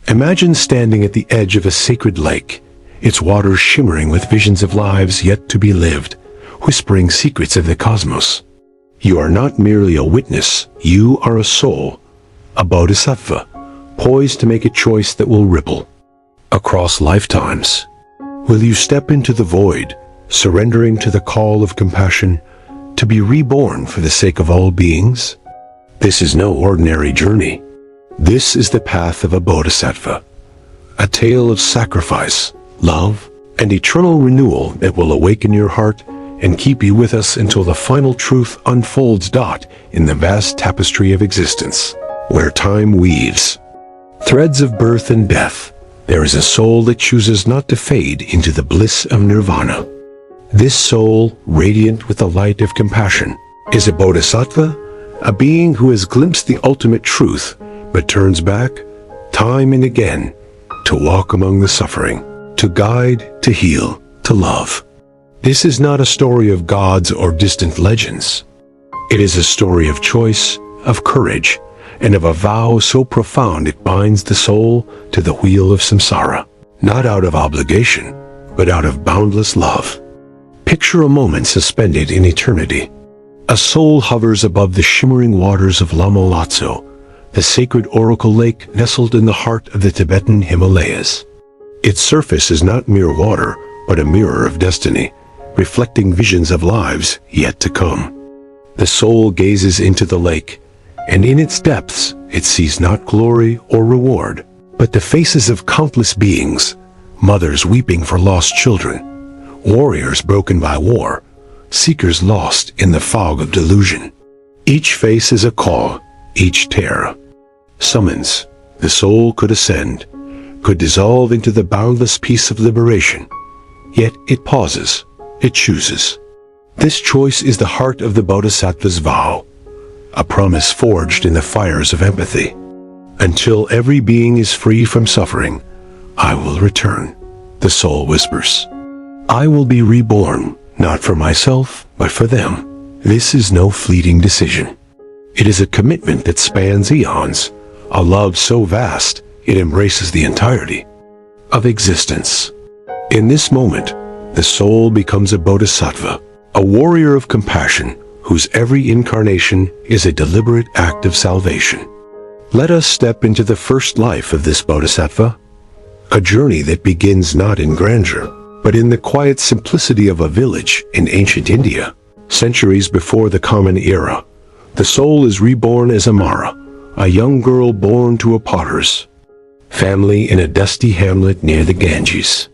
Imagine standing at the edge of a sacred lake, its waters shimmering with visions of lives yet to be lived, whispering secrets of the cosmos. You are not merely a witness, you are a soul, a bodhisattva, poised to make a choice that will ripple across lifetimes. Will you step into the void, surrendering to the call of compassion, to be reborn for the sake of all beings? This is no ordinary journey. This is the path of a bodhisattva, a tale of sacrifice, love, and eternal renewal that will awaken your heart and keep you with us until the final truth unfolds in the vast tapestry of existence, where time weaves threads of birth and death. There is a soul that chooses not to fade into the bliss of nirvana. This soul, radiant with the light of compassion, is a bodhisattva, a being who has glimpsed the ultimate truth, but turns back, time and again, to walk among the suffering, to guide, to heal, to love. This is not a story of gods or distant legends. It is a story of choice, of courage, and of a vow so profound it binds the soul to the wheel of samsara, not out of obligation, but out of boundless love. Picture a moment suspended in eternity. A soul hovers above the shimmering waters of Lama Lotso, the sacred oracle lake nestled in the heart of the Tibetan Himalayas. Its surface is not mere water, but a mirror of destiny, reflecting visions of lives yet to come. The soul gazes into the lake, and in its depths it sees not glory or reward, but the faces of countless beings, mothers weeping for lost children, warriors broken by war, seekers lost in the fog of delusion. Each face is a call, each tear summons. The soul could ascend, could dissolve into the boundless peace of liberation. Yet it pauses, it chooses. This choice is the heart of the Bodhisattva's vow, a promise forged in the fires of empathy. Until every being is free from suffering, I will return, the soul whispers. I will be reborn, not for myself, but for them. This is no fleeting decision. It is a commitment that spans eons, a love so vast it embraces the entirety of existence. In this moment, the soul becomes a bodhisattva, a warrior of compassion whose every incarnation is a deliberate act of salvation. Let us step into the first life of this bodhisattva, a journey that begins not in grandeur, but in the quiet simplicity of a village in ancient India. Centuries before the Common Era, the soul is reborn as Amara, a young girl born to a potter's family in a dusty hamlet near the Ganges.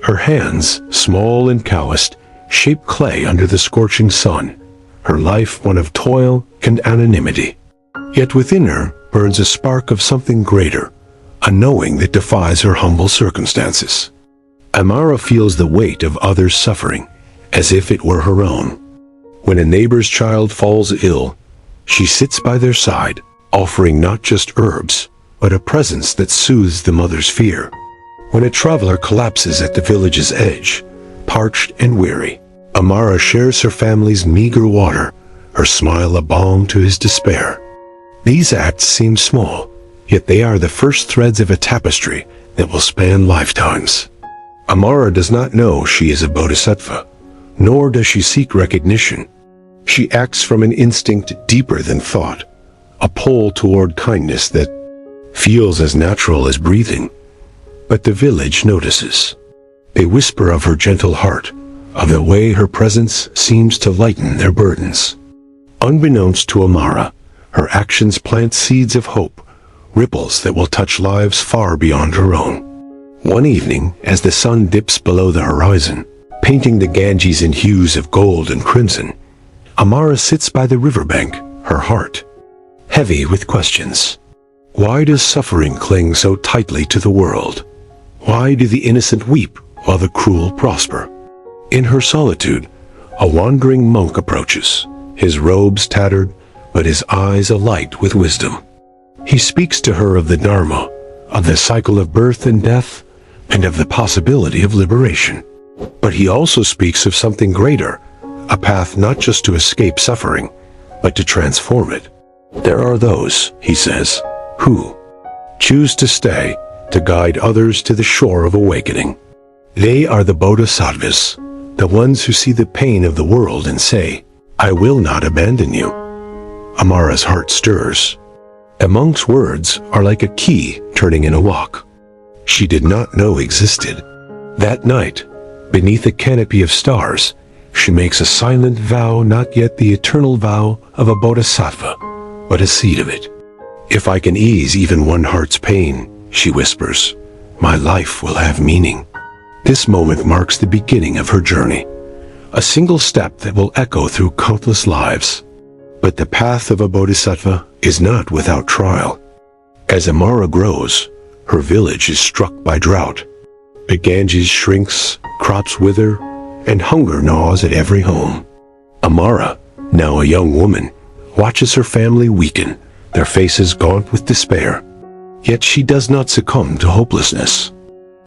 Her hands, small and calloused, shape clay under the scorching sun, her life one of toil and anonymity. Yet within her burns a spark of something greater, a knowing that defies her humble circumstances. Amara feels the weight of others' suffering, as if it were her own. When a neighbor's child falls ill, she sits by their side, offering not just herbs, but a presence that soothes the mother's fear. When a traveler collapses at the village's edge, parched and weary, Amara shares her family's meager water, her smile a balm to his despair. These acts seem small, yet they are the first threads of a tapestry that will span lifetimes. Amara does not know she is a bodhisattva, nor does she seek recognition. She acts from an instinct deeper than thought, a pull toward kindness that feels as natural as breathing. But the village notices. They whisper of her gentle heart, of the way her presence seems to lighten their burdens. Unbeknownst to Amara, her actions plant seeds of hope, ripples that will touch lives far beyond her own. One evening, as the sun dips below the horizon, painting the Ganges in hues of gold and crimson, Amara sits by the riverbank, her heart heavy with questions. Why does suffering cling so tightly to the world? Why do the innocent weep while the cruel prosper? In her solitude, a wandering monk approaches, his robes tattered, but his eyes alight with wisdom. He speaks to her of the Dharma, of the cycle of birth and death, and of the possibility of liberation. But he also speaks of something greater, a path not just to escape suffering, but to transform it. There are those, he says, who choose to stay, to guide others to the shore of awakening. They are the Bodhisattvas, the ones who see the pain of the world and say, "I will not abandon you." Amara's heart stirs. A monk's words are like a key turning in a lock she did not know existed. That night, beneath a canopy of stars, she makes a silent vow, not yet the eternal vow of a bodhisattva, but a seed of it. "If I can ease even one heart's pain," she whispers, "my life will have meaning." This moment marks the beginning of her journey, a single step that will echo through countless lives. But the path of a bodhisattva is not without trial. As Amara grows, her village is struck by drought. The Ganges shrinks, crops wither, and hunger gnaws at every home. Amara, now a young woman, watches her family weaken, their faces gaunt with despair. Yet she does not succumb to hopelessness.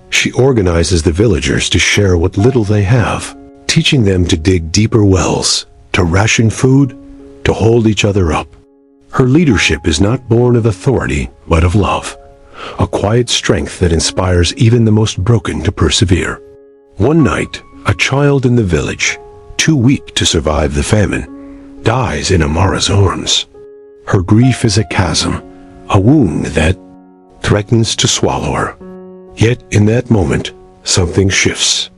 She organizes the villagers to share what little they have, teaching them to dig deeper wells, to ration food, to hold each other up. Her leadership is not born of authority, but of love, a quiet strength that inspires even the most broken to persevere. One night, a child in the village, too weak to survive the famine, dies in Amara's arms. Her grief is a chasm, a wound that threatens to swallow her. Yet in that moment, something shifts.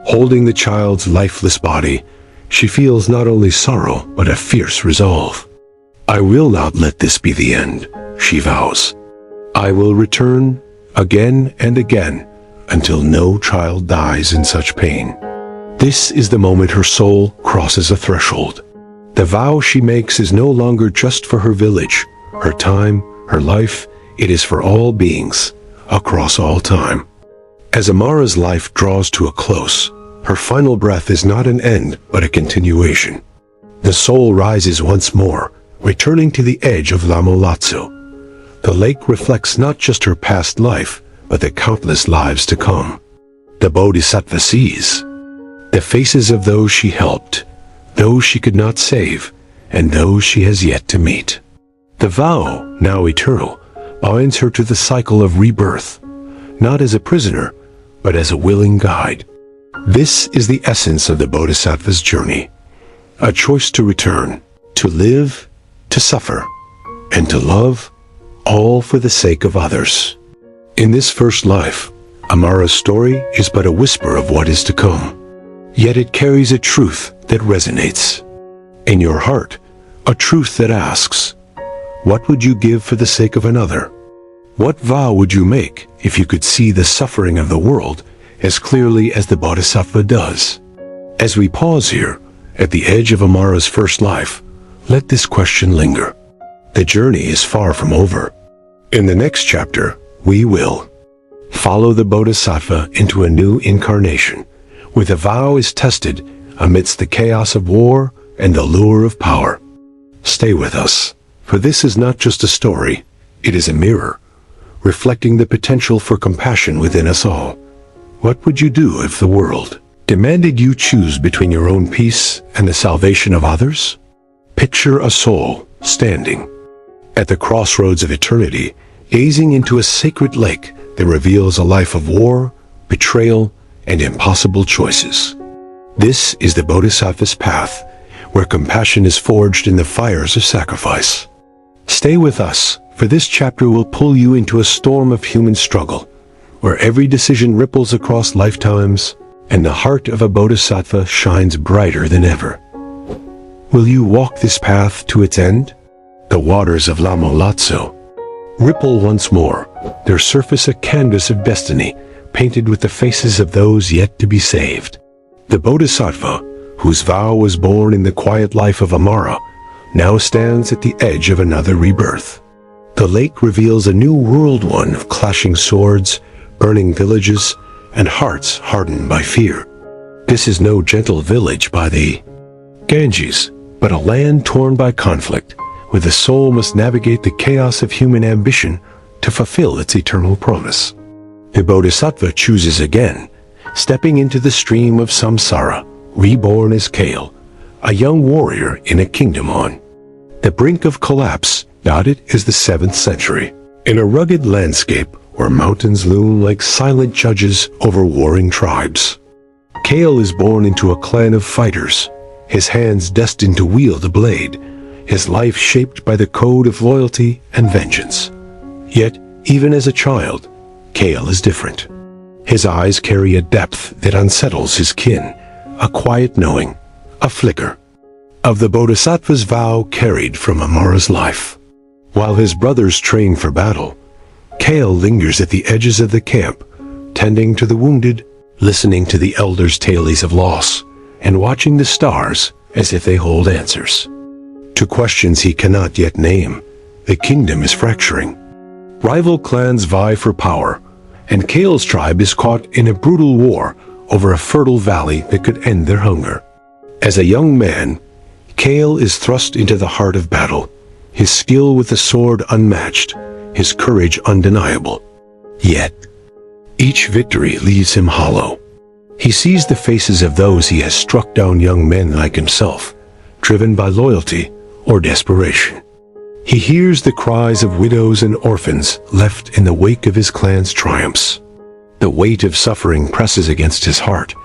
Holding the child's lifeless body, she feels not only sorrow, but a fierce resolve. "I will not let this be the end," she vows. "I will return again and again until no child dies in such pain." This is the moment her soul crosses a threshold. The vow she makes is no longer just for her village, her time, her life. It is for all beings, across all time. As Amara's life draws to a close, her final breath is not an end, but a continuation. The soul rises once more, returning to the edge of Lamolatsu. The lake reflects not just her past life, but the countless lives to come. The Bodhisattva sees the faces of those she helped, those she could not save, and those she has yet to meet. The vow, now eternal, binds her to the cycle of rebirth, not as a prisoner, but as a willing guide. This is the essence of the Bodhisattva's journey, a choice to return, to live, to suffer, and to love, all for the sake of others. In this first life, Amara's story is but a whisper of what is to come. Yet it carries a truth that resonates. In your heart, a truth that asks, what would you give for the sake of another? What vow would you make if you could see the suffering of the world as clearly as the Bodhisattva does? As we pause here, at the edge of Amara's first life, let this question linger. The journey is far from over. In the next chapter, we will follow the Bodhisattva into a new incarnation, where the vow is tested amidst the chaos of war and the lure of power. Stay with us, for this is not just a story, it is a mirror, reflecting the potential for compassion within us all. What would you do if the world demanded you choose between your own peace and the salvation of others? Picture a soul standing at the crossroads of eternity, gazing into a sacred lake that reveals a life of war, betrayal, and impossible choices. This is the Bodhisattva's path, where compassion is forged in the fires of sacrifice. Stay with us, for this chapter will pull you into a storm of human struggle, where every decision ripples across lifetimes, and the heart of a Bodhisattva shines brighter than ever. Will you walk this path to its end? The waters of Lamolatsu ripple once more, their surface a canvas of destiny, painted with the faces of those yet to be saved. The Bodhisattva, whose vow was born in the quiet life of Amara, now stands at the edge of another rebirth. The lake reveals a new world, one of clashing swords, burning villages, and hearts hardened by fear. This is no gentle village by the Ganges, but a land torn by conflict, where the soul must navigate the chaos of human ambition to fulfill its eternal promise. The Bodhisattva chooses again, stepping into the stream of samsara, reborn as Kale, a young warrior in a kingdom on the brink of collapse, dotted as the 7th century. In a rugged landscape where mountains loom like silent judges over warring tribes. Kale is born into a clan of fighters, his hands destined to wield a blade, his life shaped by the code of loyalty and vengeance. Yet, even as a child, Kale is different. His eyes carry a depth that unsettles his kin, a quiet knowing, a flicker of the Bodhisattva's vow carried from Amara's life. While his brothers train for battle, Kale lingers at the edges of the camp, tending to the wounded, listening to the elders' tales of loss, and watching the stars as if they hold answers to questions he cannot yet name. The kingdom is fracturing. Rival clans vie for power, and Kale's tribe is caught in a brutal war over a fertile valley that could end their hunger. As a young man, Kale is thrust into the heart of battle, his skill with the sword unmatched, his courage undeniable. Yet, each victory leaves him hollow. He sees the faces of those he has struck down, young men like himself, driven by loyalty or desperation. He hears the cries of widows and orphans left in the wake of his clan's triumphs. The weight of suffering presses against his heart,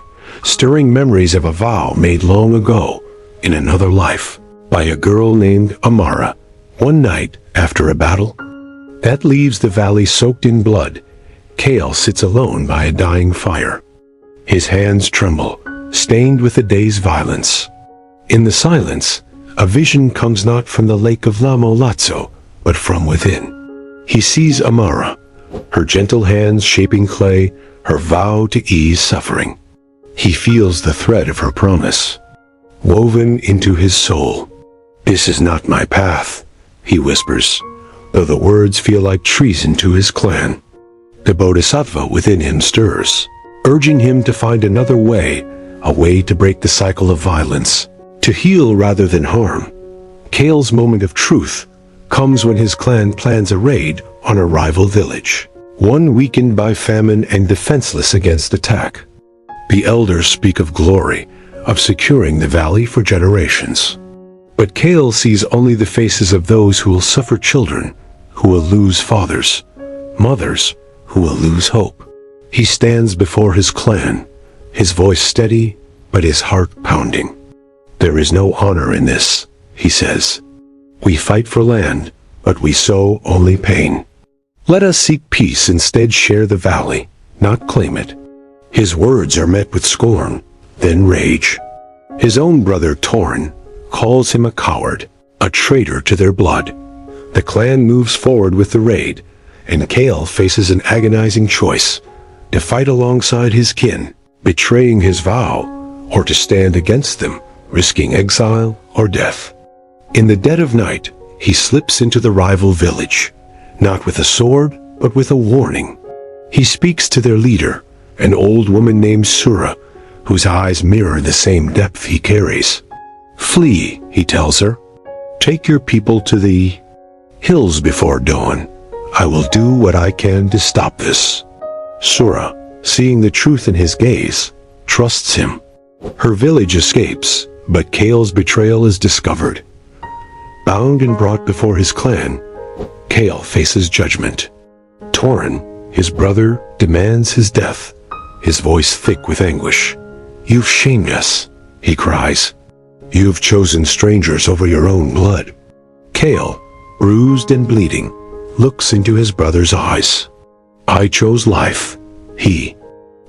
stirring memories of a vow made long ago in another life by a girl named Amara, one night after a battle. That leaves the valley soaked in blood. Kale sits alone by a dying fire. His hands tremble, stained with the day's violence. In the silence, a vision comes not from the lake of Lamo Lazzo, but from within. He sees Amara, her gentle hands shaping clay, her vow to ease suffering. He feels the thread of her promise, woven into his soul. "This is not my path," he whispers, though the words feel like treason to his clan. The Bodhisattva within him stirs, urging him to find another way, a way to break the cycle of violence, to heal rather than harm. Kale's moment of truth comes when his clan plans a raid on a rival village, one weakened by famine and defenseless against attack. The elders speak of glory, of securing the valley for generations. But Kale sees only the faces of those who will suffer, children who will lose fathers, mothers who will lose hope. He stands before his clan, his voice steady, but his heart pounding. "There is no honor in this," he says. "We fight for land, but we sow only pain. Let us seek peace, instead share the valley, not claim it." His words are met with scorn, then rage. His own brother Torn calls him a coward, a traitor to their blood. The clan moves forward with the raid, and Kale faces an agonizing choice: to fight alongside his kin, betraying his vow, or to stand against them, risking exile or death. In the dead of night, he slips into the rival village, not with a sword, but with a warning. He speaks to their leader, an old woman named Sura, whose eyes mirror the same depth he carries. "Flee," he tells her. "Take your people to the hills before dawn. I will do what I can to stop this." Sura, seeing the truth in his gaze, trusts him. Her village escapes, but Kale's betrayal is discovered. Bound and brought before his clan, Kale faces judgment. Torin, his brother, demands his death, his voice thick with anguish. "You've shamed us," he cries. "You've chosen strangers over your own blood." Kale, bruised and bleeding, looks into his brother's eyes. "I chose life," he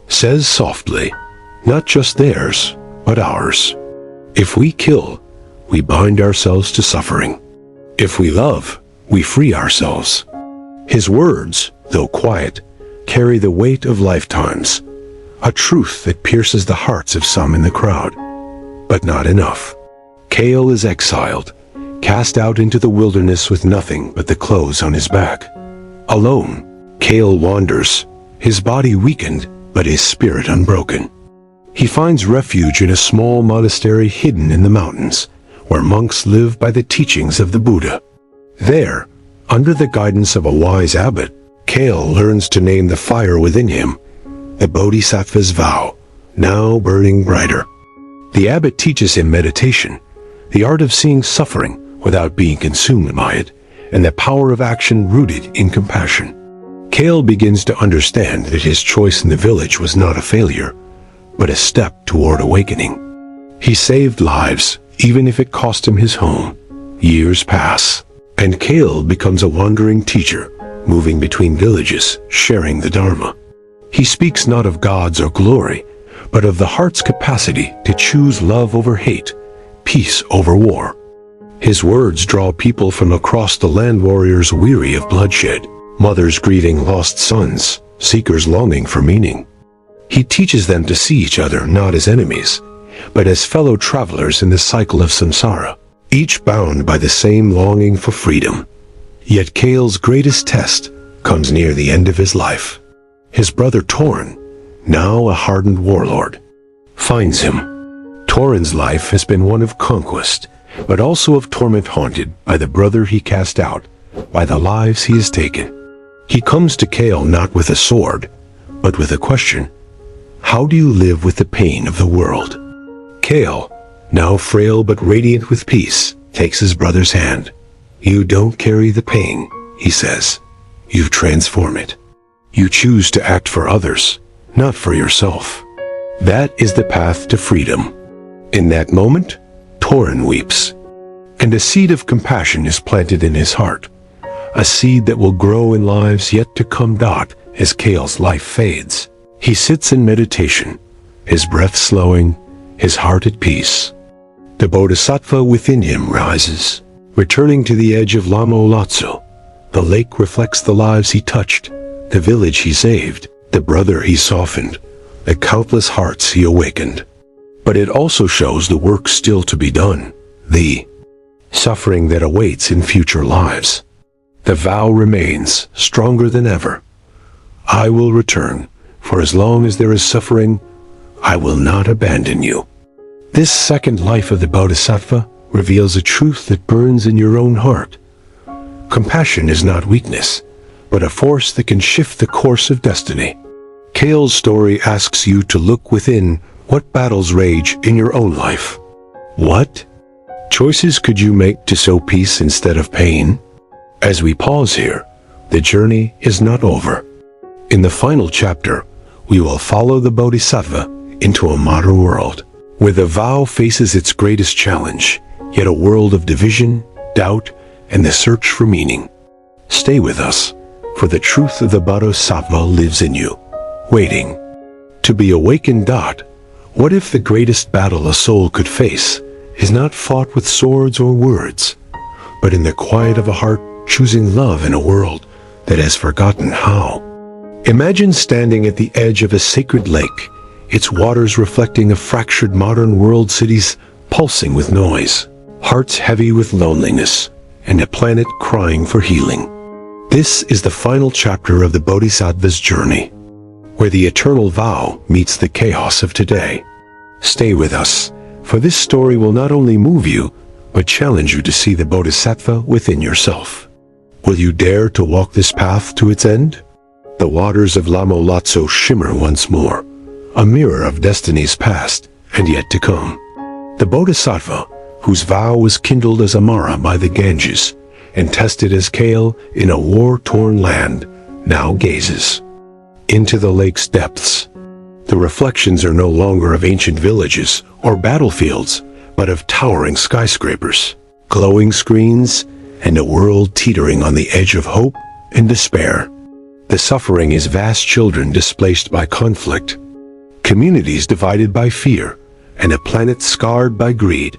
says softly, "not just theirs, but ours. If we kill, we bind ourselves to suffering. If we love, we free ourselves." His words, though quiet, carry the weight of lifetimes, a truth that pierces the hearts of some in the crowd. But not enough. Kale is exiled, cast out into the wilderness with nothing but the clothes on his back. Alone, Kale wanders, his body weakened, but his spirit unbroken. He finds refuge in a small monastery hidden in the mountains, where monks live by the teachings of the Buddha. There, under the guidance of a wise abbot, Kale learns to name the fire within him, the Bodhisattva's vow, now burning brighter. The abbot teaches him meditation, the art of seeing suffering without being consumed by it, and the power of action rooted in compassion. Kale begins to understand that his choice in the village was not a failure, but a step toward awakening. He saved lives, even if it cost him his home. Years pass, and Kale becomes a wandering teacher, moving between villages, sharing the Dharma. He speaks not of gods or glory, but of the heart's capacity to choose love over hate, peace over war. His words draw people from across the land, warriors weary of bloodshed, mothers grieving lost sons, seekers longing for meaning. He teaches them to see each other not as enemies, but as fellow travelers in the cycle of samsara, each bound by the same longing for freedom. Yet Kale's greatest test comes near the end of his life. His brother Torin, now a hardened warlord, finds him. Torin's life has been one of conquest, but also of torment, haunted by the brother he cast out, by the lives he has taken. He comes to Kale not with a sword, but with a question. How do you live with the pain of the world? Kale, now frail but radiant with peace, takes his brother's hand. You don't carry the pain, he says. You transform it. You choose to act for others, not for yourself. That is the path to freedom. In that moment, Torin weeps, and a seed of compassion is planted in his heart, a seed that will grow in lives yet to come. As Kale's life fades, he sits in meditation, his breath slowing, his heart at peace. The Bodhisattva within him rises, returning to the edge of Lamo Lotso. The lake reflects the lives he touched, the village he saved, the brother he softened, the countless hearts he awakened. But it also shows the work still to be done, the suffering that awaits in future lives. The vow remains stronger than ever. I will return, for as long as there is suffering, I will not abandon you. This second life of the Bodhisattva reveals a truth that burns in your own heart. Compassion is not weakness, but a force that can shift the course of destiny. Kale's story asks you to look within. What battles rage in your own life? What choices could you make to sow peace instead of pain? As we pause here, the journey is not over. In the final chapter, we will follow the Bodhisattva into a modern world, where the vow faces its greatest challenge, yet a world of division, doubt, and the search for meaning. Stay with us, for the truth of the Bodhisattva lives in you, waiting to be awakened. What if the greatest battle a soul could face is not fought with swords or words, but in the quiet of a heart choosing love in a world that has forgotten how? Imagine standing at the edge of a sacred lake, its waters reflecting a fractured modern world, cities pulsing with noise, hearts heavy with loneliness, and a planet crying for healing. This is the final chapter of the Bodhisattva's journey, where the eternal vow meets the chaos of today. Stay with us, for this story will not only move you, but challenge you to see the Bodhisattva within yourself. Will you dare to walk this path to its end? The waters of Lamo Lotso shimmer once more, a mirror of destinies past and yet to come. The Bodhisattva, whose vow was kindled as Amara by the Ganges and tested as Kale in a war-torn land, now gazes into the lake's depths. The reflections are no longer of ancient villages or battlefields, but of towering skyscrapers, glowing screens, and a world teetering on the edge of hope and despair. The suffering is vast, children displaced by conflict, communities divided by fear, and a planet scarred by greed.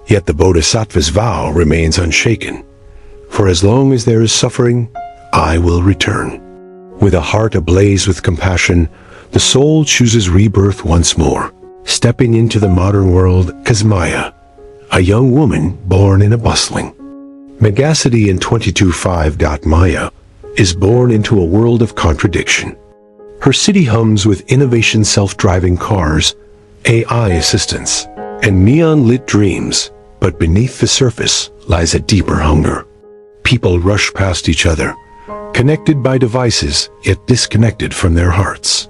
Yet the Bodhisattva's vow remains unshaken. For as long as there is suffering, I will return. With a heart ablaze with compassion, the soul chooses rebirth once more, stepping into the modern world as Maya, a young woman born in a bustling megacity in 22.5. Maya is born into a world of contradiction. Her city hums with innovation, self-driving cars, AI assistants, and neon-lit dreams, but beneath the surface lies a deeper hunger. People rush past each other, connected by devices, yet disconnected from their hearts.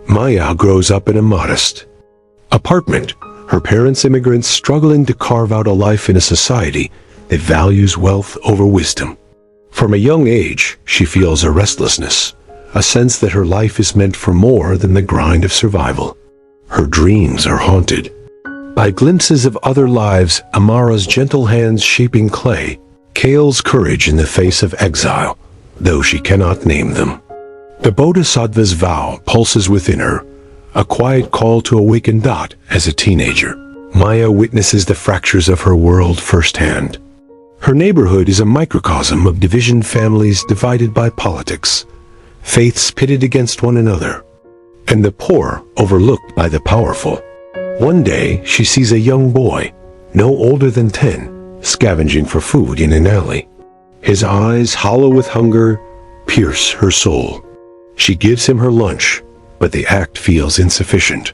Maya grows up in a modest apartment, her parents immigrants, struggling to carve out a life in a society that values wealth over wisdom. From a young age, she feels a restlessness, a sense that her life is meant for more than the grind of survival. Her dreams are haunted by glimpses of other lives, Amara's gentle hands shaping clay, Kale's courage in the face of exile, though she cannot name them. The Bodhisattva's vow pulses within her, a quiet call to awaken. As a teenager, Maya witnesses the fractures of her world firsthand. Her neighborhood is a microcosm of division, families divided by politics, faiths pitted against one another, and the poor overlooked by the powerful. One day, she sees a young boy, no older than 10, scavenging for food in an alley. His eyes, hollow with hunger, pierce her soul. She gives him her lunch, but the act feels insufficient.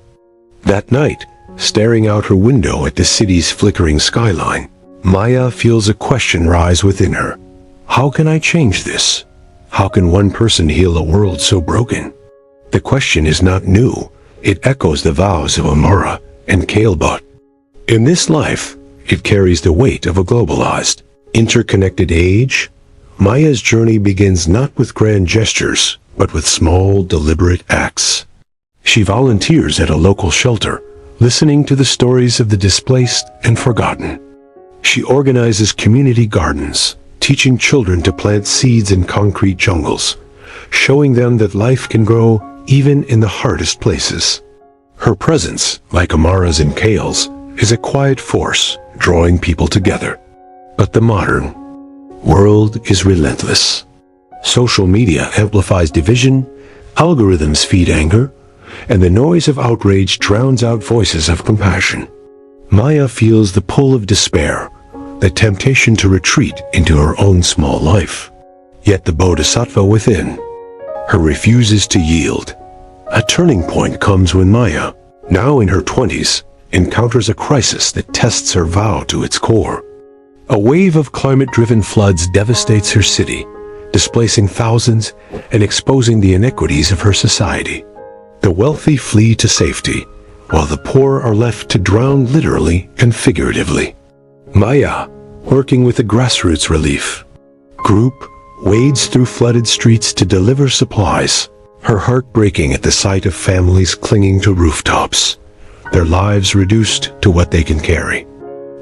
That night, staring out her window at the city's flickering skyline, Maya feels a question rise within her. How can I change this? How can one person heal a world so broken? The question is not new. It echoes the vows of Amara and Kalebot. In this life, it carries the weight of a globalized, interconnected age. Maya's journey begins not with grand gestures, but with small, deliberate acts. She volunteers at a local shelter, listening to the stories of the displaced and forgotten. She organizes community gardens, teaching children to plant seeds in concrete jungles, showing them that life can grow even in the hardest places. Her presence, like Amara's and Kale's, is a quiet force, drawing people together. But the modern world is relentless. Social media amplifies division, algorithms feed anger, and the noise of outrage drowns out voices of compassion. Maya feels the pull of despair, the temptation to retreat into her own small life. Yet the Bodhisattva within her refuses to yield. A turning point comes when Maya, now in her 20s, encounters a crisis that tests her vow to its core. A wave of climate-driven floods devastates her city, displacing thousands and exposing the inequities of her society. The wealthy flee to safety, while the poor are left to drown literally and figuratively. Maya, working with a grassroots relief group, wades through flooded streets to deliver supplies, her heart breaking at the sight of families clinging to rooftops, their lives reduced to what they can carry.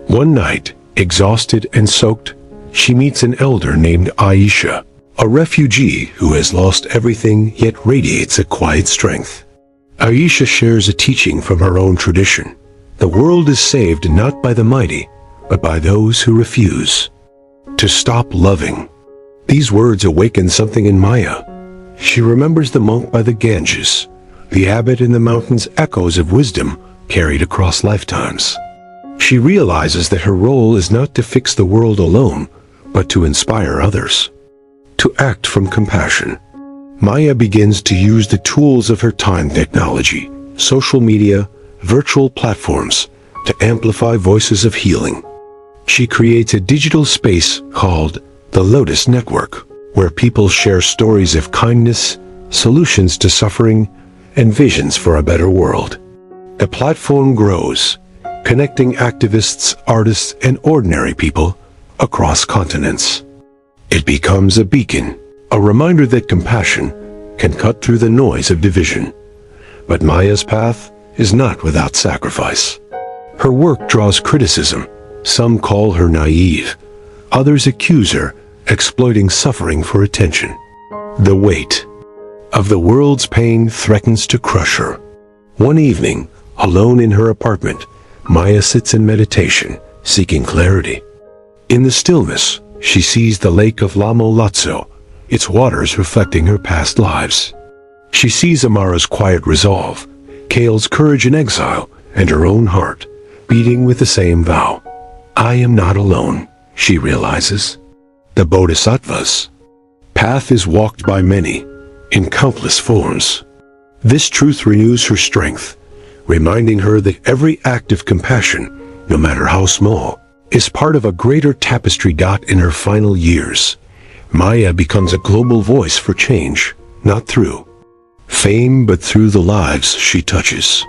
One night, exhausted and soaked, she meets an elder named Aisha, a refugee who has lost everything yet radiates a quiet strength. Aisha shares a teaching from her own tradition. The world is saved not by the mighty, but by those who refuse to stop loving. These words awaken something in Maya. She remembers the monk by the Ganges, the abbot in the mountains, echoes of wisdom carried across lifetimes. She realizes that her role is not to fix the world alone, but to inspire others to act from compassion. Maya begins to use the tools of her time, technology, social media, virtual platforms, to amplify voices of healing. She creates a digital space called the Lotus Network, where people share stories of kindness, solutions to suffering, and visions for a better world. The platform grows, connecting activists, artists, and ordinary people across continents. It becomes a beacon, a reminder that compassion can cut through the noise of division. But Maya's path is not without sacrifice. Her work draws criticism. Some call her naive. Others accuse her exploiting suffering for attention. The weight of the world's pain threatens to crush her. One evening, alone in her apartment, Maya sits in meditation, seeking clarity. In the stillness, she sees the lake of Lamo Lazzo, its waters reflecting her past lives. She sees Amara's quiet resolve, Kale's courage in exile, and her own heart, beating with the same vow. I am not alone, she realizes. The Bodhisattva's path is walked by many, in countless forms. This truth renews her strength, reminding her that every act of compassion, no matter how small, is part of a greater tapestry. In her final years, Maya becomes a global voice for change, not through fame but through the lives she touches.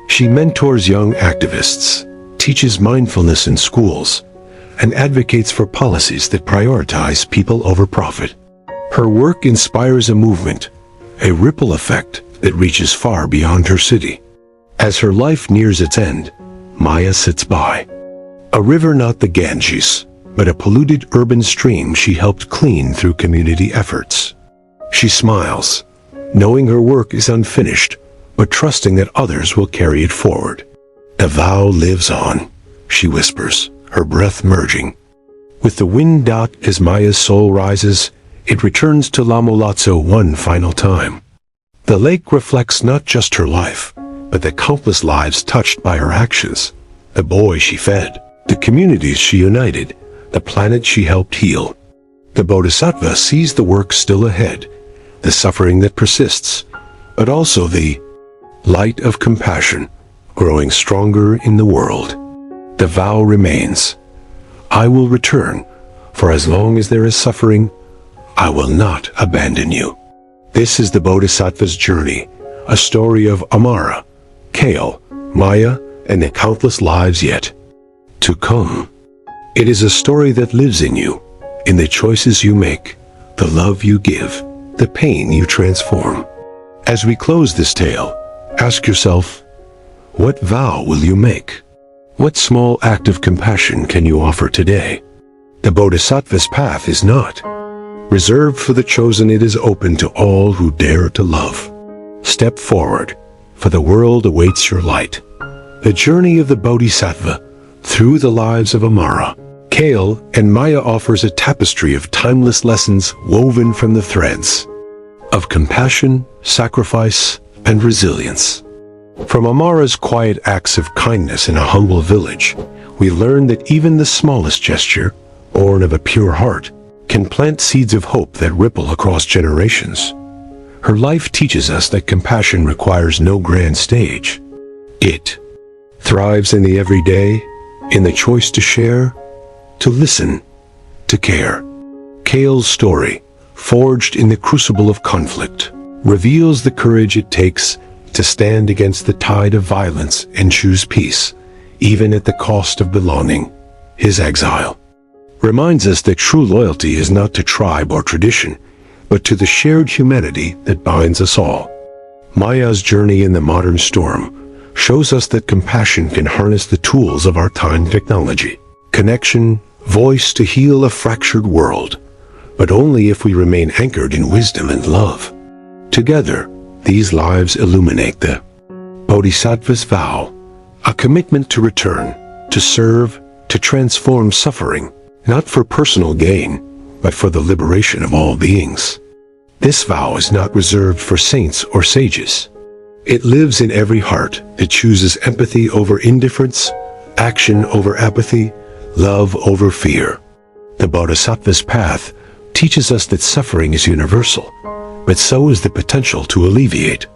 She mentors young activists, teaches mindfulness in schools, and advocates for policies that prioritize people over profit. Her work inspires a movement, a ripple effect that reaches far beyond her city. As her life nears its end, Maya sits by. A river not the Ganges, but a polluted urban stream she helped clean through community efforts. She smiles, knowing her work is unfinished, but trusting that others will carry it forward. The vow lives on, she whispers, her breath merging. With the wind as Maya's soul rises, it returns to Lamolazzo one final time. The lake reflects not just her life, but the countless lives touched by her actions. The boy she fed, the communities she united, the planet she helped heal. The Bodhisattva sees the work still ahead, the suffering that persists, but also the light of compassion growing stronger in the world. The vow remains. I will return, for as long as there is suffering, I will not abandon you. This is the Bodhisattva's journey, a story of Amara, Kale, Maya, and the countless lives yet to come. It is a story that lives in you, in the choices you make, the love you give, the pain you transform. As we close this tale, ask yourself, what vow will you make? What small act of compassion can you offer today? The Bodhisattva's path is not reserved for the chosen. It is open to all who dare to love. Step forward, for the world awaits your light. The journey of the Bodhisattva through the lives of Amara, Kale, and Maya offers a tapestry of timeless lessons woven from the threads of compassion, sacrifice, and resilience. From Amara's quiet acts of kindness in a humble village, we learn that even the smallest gesture, born of a pure heart, can plant seeds of hope that ripple across generations. Her life teaches us that compassion requires no grand stage. It thrives in the everyday, in the choice to share, to listen, to care. Kale's story, forged in the crucible of conflict, reveals the courage it takes to stand against the tide of violence and choose peace, even at the cost of belonging. His exile reminds us that true loyalty is not to tribe or tradition, but to the shared humanity that binds us all. Maya's journey in the modern storm shows us that compassion can harness the tools of our time technology. Connection, voice to heal a fractured world, but only if we remain anchored in wisdom and love. Together, these lives illuminate the Bodhisattva's vow, a commitment to return, to serve, to transform suffering, not for personal gain, but for the liberation of all beings. This vow is not reserved for saints or sages. It lives in every heart that chooses empathy over indifference, action over apathy, love over fear. The Bodhisattva's path teaches us that suffering is universal, but so is the potential to alleviate.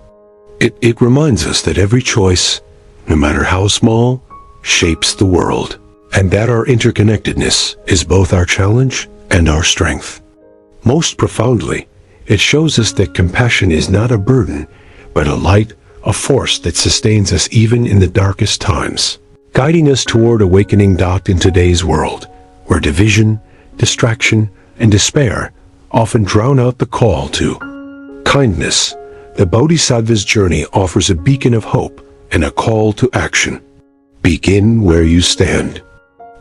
It reminds us that every choice, no matter how small, shapes the world, and that our interconnectedness is both our challenge and our strength. Most profoundly, it shows us that compassion is not a burden, but a light, a force that sustains us even in the darkest times, guiding us toward awakening. In today's world, where division, distraction, and despair often drown out the call to kindness, the Bodhisattva's journey offers a beacon of hope and a call to action. Begin where you stand.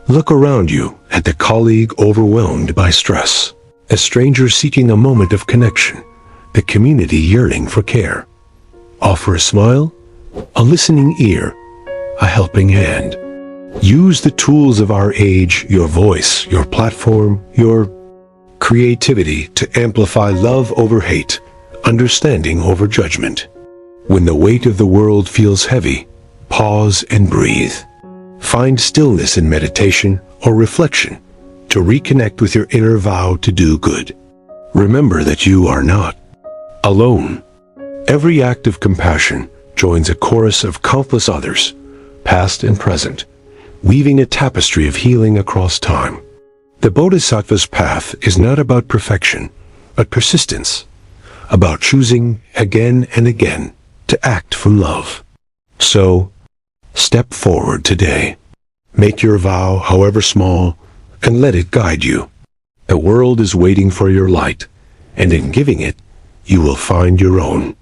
Look around you at the colleague overwhelmed by stress, a stranger seeking a moment of connection, the community yearning for care. Offer a smile, a listening ear, a helping hand. Use the tools of our age, your voice, your platform, your creativity to amplify love over hate, understanding over judgment. When the weight of the world feels heavy, pause and breathe. Find stillness in meditation or reflection to reconnect with your inner vow to do good. Remember that you are not alone. Every act of compassion joins a chorus of countless others, past and present, weaving a tapestry of healing across time. The Bodhisattva's path is not about perfection, but persistence, about choosing again and again to act from love. So, step forward today. Make your vow, however small, and let it guide you. The world is waiting for your light, and in giving it, you will find your own.